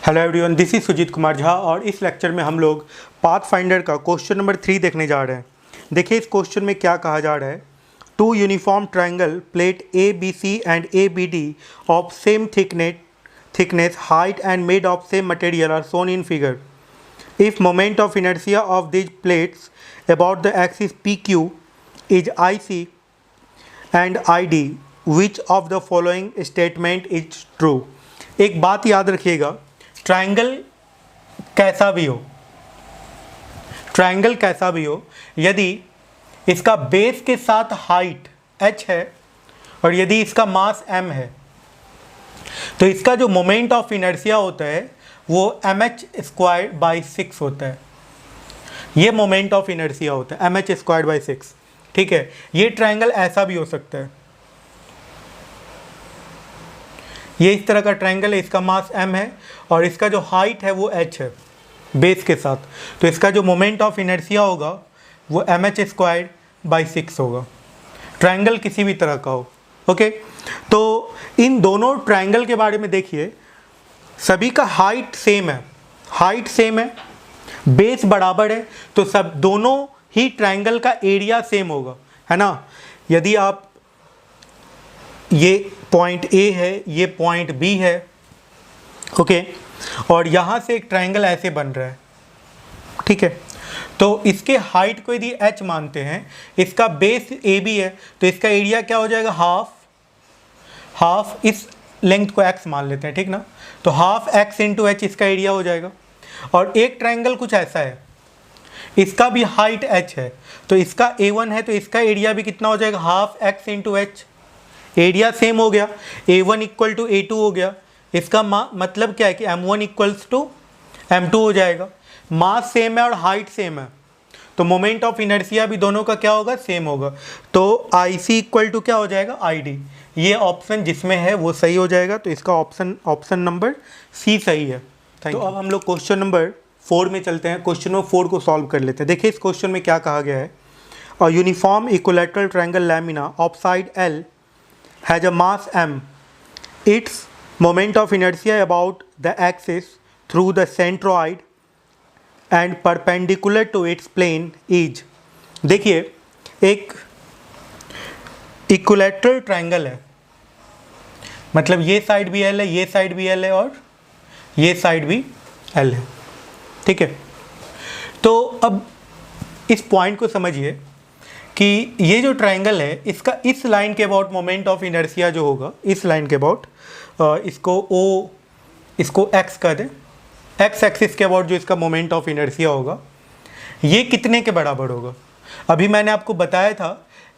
Hello everyone, this is Sujit Kumar Jha और इस lecture में हम लोग पाथफाइंडर का क्वेश्चन नंबर 3 देखने जा रहे हैं। देखिए इस क्वेश्चन में क्या कहा जा रहा है। Two uniform triangle plate A B C and A B D of same thickness height and made of same material are shown in figure. If moment of inertia of these plates about the axis P Q is I C and I D, which of the following statement is true. एक बात याद रखिएगा, triangle कैसा भी हो, यदि इसका base के साथ हाइट h है और यदि इसका मास m है तो इसका जो मोमेंट ऑफ इनर्शिया होता है वो mh²/6 होता है। ये मोमेंट ऑफ इनर्शिया होता है mh²/6। ठीक है, ये ट्रायंगल ऐसा भी हो सकता है, ये इस तरह का ट्रायंगल है, इसका मास m है और इसका जो हाइट है वो h है बेस के साथ, तो इसका जो मोमेंट ऑफ इनर्शिया होगा वो mh²/6 होगा। ट्रायंगल किसी भी तरह का हो। ओके, तो इन दोनों ट्रायंगल के बारे में देखिए, सभी का हाइट सेम है, बेस बराबर है, तो सब दोनों ही ट्रायंगल का एरिया सेम होगा, है ना। यदि आप ये पॉइंट A है, ये पॉइंट B है, ओके, और यहाँ से एक ट्रायंगल ऐसे बन रहा है, ठीक है, तो इसके हाइट को यदि h मानते हैं, इसका बेस AB है, तो इसका एरिया क्या हो जाएगा, हाफ इस लेंथ को x मान लेते हैं, ठीक ना, तो हाफ x इंटू h इसका एरिया हो जाएगा। और एक ट्रायंगल कुछ ऐसा है, इसका भी हाइट h है, तो इसका A1 है, तो इसका एरिया भी कितना हो जाएगा, half x into h, area same हो गया, A1 इक्वल टू A2 हो गया। इसका मतलब क्या है कि M1 इक्वल्स टू M2 हो जाएगा। मास सेम है और हाइट सेम है, तो मोमेंट ऑफ इनर्शिया भी दोनों का क्या होगा, सेम होगा। तो IC इक्वल टू क्या हो जाएगा, ID। ये ऑप्शन जिसमें है वो सही हो जाएगा, तो इसका ऑप्शन नंबर C सही है। तो अब हम लोग क्वेश्चन नंबर 4 में चलते हैं। क्वेश्चन नंबर 4 को सॉल्व कर लेते हैं। देखिए इस क्वेश्चन में क्या कहा गया है। Uniform equilateral triangle lamina of side L has a mass m. Its moment of inertia about the axis through the centroid and perpendicular to its plane is। देखिए एक इक्विलैटरल ट्रायंगल है, मतलब ये साइड भी L है, ये side भी L है और ये साइड भी L है, ठीक है। तो अब इस पॉइंट को समझिए कि ये जो ट्रायंगल है, इसका इस लाइन के अबाउट मोमेंट ऑफ इनर्शिया जो होगा, इस लाइन के अबाउट, इसको x कर दें, x एक्सिस के अबाउट जो इसका मोमेंट ऑफ इनर्शिया होगा, ये कितने के बराबर होगा। अभी मैंने आपको बताया था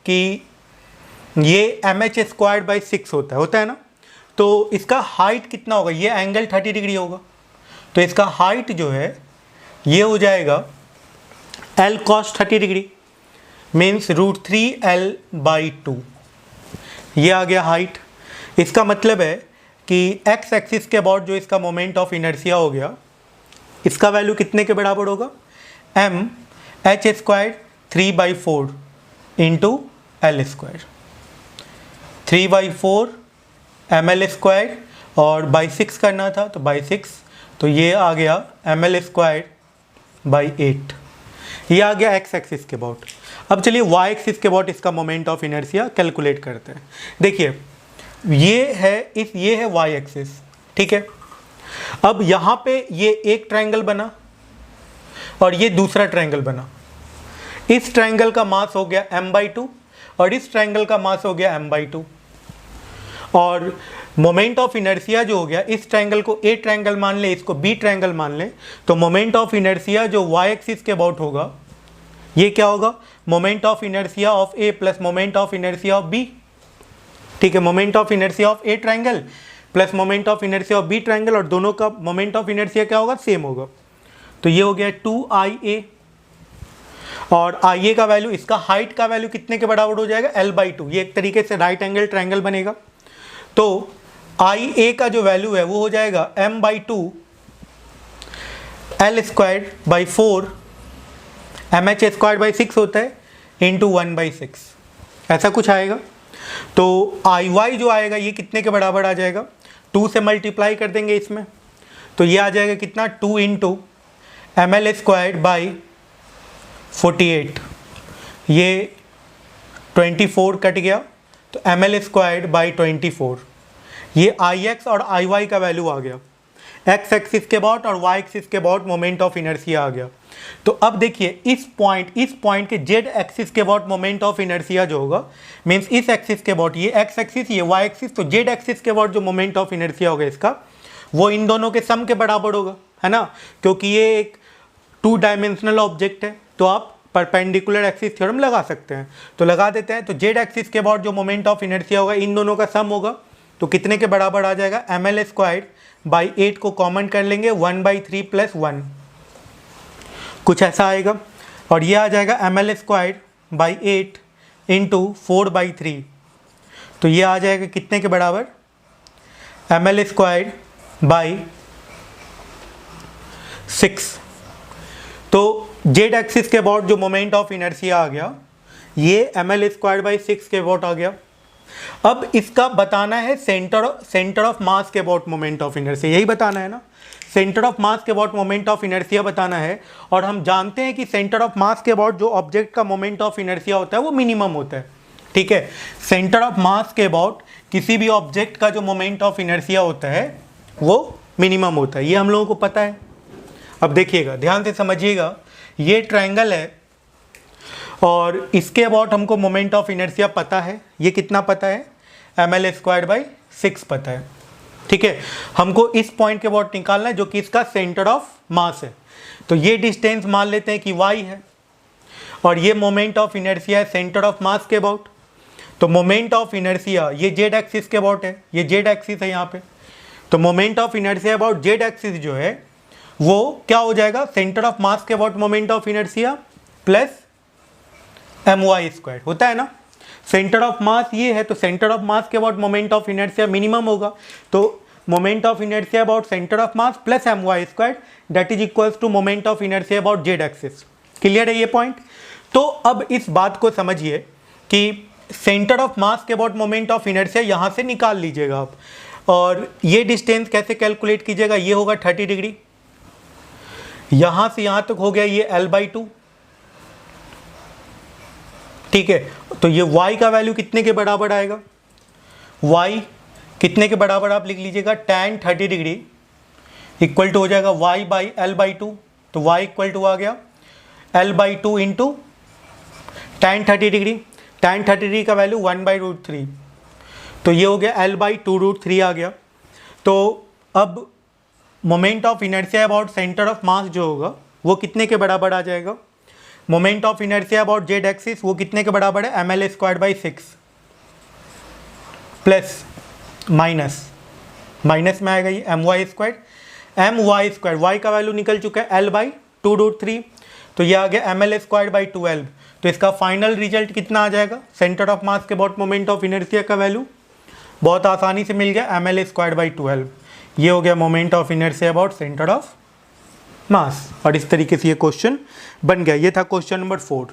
कि ये mh²/6 होता है ना, तो इसका हाइट कितना होगा, ये एंगल 30 डिग्री होगा, तो इसका हाइट जो है ये हो जाएगा L cos 30 degree, means √3L/2। ये आ गया हाइट। इसका मतलब है कि x एक्सिस के अबाउट जो इसका मोमेंट ऑफ इनर्शिया हो गया, इसका वैल्यू कितने के बराबर होगा, mh² 3/4 इंटू L², 3/4 mL² और बाई 6 करना था तो बाई 6, तो ये आ गया mL²/8। ये आ गया x एक्सिस के अबाउट। अब चलिए y एक्सिस के अबाउट इसका मोमेंट ऑफ इनर्शिया कैलकुलेट करते हैं। देखिए ये है y एक्सिस, ठीक है। अब यहाँ पे ये एक ट्रायंगल बना और ये दूसरा ट्रायंगल बना। इस ट्रायंगल का मास हो गया m/2 और इस ट्रायंगल का मास हो गया m/2, और मोमेंट ऑफ इनर्शिया जो हो गया, इस ट्रायंगल को A ट्रायंगल मान ले, इसको B ट्रायंगल मान ले, तो मोमेंट ऑफ इनर्शिया जो y एक्सिस के अबाउट होगा, ये क्या होगा, moment of inertia of A plus moment of inertia of B, ठीक है। Moment of inertia of A triangle plus moment of inertia of B triangle, और दोनों का मोमेंट ऑफ इनर्शिया क्या होगा, सेम होगा, तो ये हो गया 2IA। और IA का वैल्यू, इसका हाइट का वैल्यू कितने के बराबर हो जाएगा, L/2। ये एक तरीके से राइट एंगल ट्रायंगल बनेगा, तो IA का जो वैल्यू है वो हो जाएगा m/2 L²/4, mh²/6 होता है, इंटू 1/6, ऐसा कुछ आएगा। तो IY जो आएगा ये कितने के बराबर आ जाएगा, 2 से मल्टीप्लाई कर देंगे इसमें, तो ये आ जाएगा कितना 2 इंटू ml²/48, ये 24 कट गया तो ml²/24, ये Ix और Iy का वैल्यू आ गया। एक्स एक्सिस के अबाउट और वाई एक्सिस के अबाउट मोमेंट ऑफ इनर्शिया आ गया। तो अब देखिए इस पॉइंट के जेड एक्सिस के अबाउट मोमेंट ऑफ इनर्शिया जो होगा, मीन्स इस एक्सिस के अबाउट, ये एक्स एक्सिस ये वाई एक्सिस, तो जेड एक्सिस के अबाउट जो मोमेंट ऑफ इनर्शिया होगा इसका, वो इन दोनों के सम के बराबर होगा, है ना, क्योंकि ये एक 2 डायमेंशनल ऑब्जेक्ट है। तो आप परपेंडिकुलर एक्सिस थ्योरम लगा सकते हैं, तो लगा देते हैं। तो जेड एक्सिस के अबाउट जो मोमेंट ऑफ इनर्शिया होगा इन दोनों का सम होगा, तो कितने के बराबर आ जाएगा, ml²/8 को कॉमन कर लेंगे, 1/3 + 1 कुछ ऐसा आएगा, और ये आ जाएगा ml²/8 × 4/3, तो ये आ जाएगा कितने के बराबर, ml²/6। तो जेड एक्सिस के अबाउट जो मोमेंट ऑफ इनर्शिया आ गया, ये ml²/6 के अबाउट आ गया। अब इसका बताना है सेंटर ऑफ मास के अबाउट मोमेंट ऑफ इनर्शिया, यही बताना है ना, सेंटर ऑफ मास के अबाउट मोमेंट ऑफ इनर्शिया बताना है। और हम जानते हैं कि सेंटर ऑफ मास के अबाउट जो ऑब्जेक्ट का मोमेंट ऑफ इनर्शिया होता है वो मिनिमम होता है, ठीक है। सेंटर ऑफ मास के अबाउट किसी भी ऑब्जेक्ट का जो मोमेंट ऑफ इनर्शिया होता है वो मिनिमम होता है, ये हम लोगों को पता है। अब देखिएगा, ध्यान से समझिएगा, ये ट्रायंगल है और इसके अबाउट हमको मोमेंट ऑफ इनर्शिया पता है, ये कितना पता है, ml²/6 पता है, ठीक है। हमको इस पॉइंट के अबाउट निकालना है जो कि इसका सेंटर ऑफ मास है। तो ये डिस्टेंस मान लेते हैं कि y है, और ये मोमेंट ऑफ इनर्शिया है सेंटर ऑफ मास के अबाउट। तो मोमेंट ऑफ इनर्शिया ये जेड एक्सिस के अबाउट है, ये जेड एक्सिस है यहाँ पे, तो moment of inertia about Z axis जो है वो क्या हो जाएगा, सेंटर ऑफ मास के about moment of inertia plus my² होता है ना। सेंटर ऑफ मास ये है, तो सेंटर ऑफ मास के about moment of inertia minimum होगा, तो moment of inertia about centre of mass plus my² that is equals to moment of inertia about Z axis. Clear है ये पॉइंट। तो अब इस बात को समझिए कि सेंटर ऑफ मास के अबाउट मोमेंट ऑफ इनर्शिया यहाँ से निकाल लीजिएगा आप, और ये डिस्टेंस कैसे कैलकुलेट कीजिएगा, ये होगा 30 डिग्री, यहाँ से यहाँ तक हो गया ये l/2, ठीक है। तो ये y का वैल्यू कितने के बराबर आएगा, y कितने के बराबर आप लिख लीजिएगा, tan 30 डिग्री इक्वल टू हो जाएगा y/l/2, तो y इक्वल टू आ गया l/2 into tan 30 degree, tan 30 degree का वैल्यू 1/√3, तो ये हो गया l/2√3 आ गया। तो अब moment of inertia about centre of मास जो होगा वो कितने के बराबर आ जाएगा, moment of inertia about Z axis वो कितने के बराबर है, ml²/6 प्लस माइनस में आएगा ये my², y का वैल्यू निकल चुका है l/2√3, तो ये आ गया ml²/12। तो इसका फाइनल रिजल्ट कितना आ जाएगा, सेंटर ऑफ मास के अबाउट मोमेंट ऑफ इनर्शिया का वैल्यू बहुत आसानी से मिल गया, ml²/12। ये हो गया moment of inertia about centre of मास, और इस तरीके से ये क्वेश्चन बन गया। ये था क्वेश्चन नंबर 4।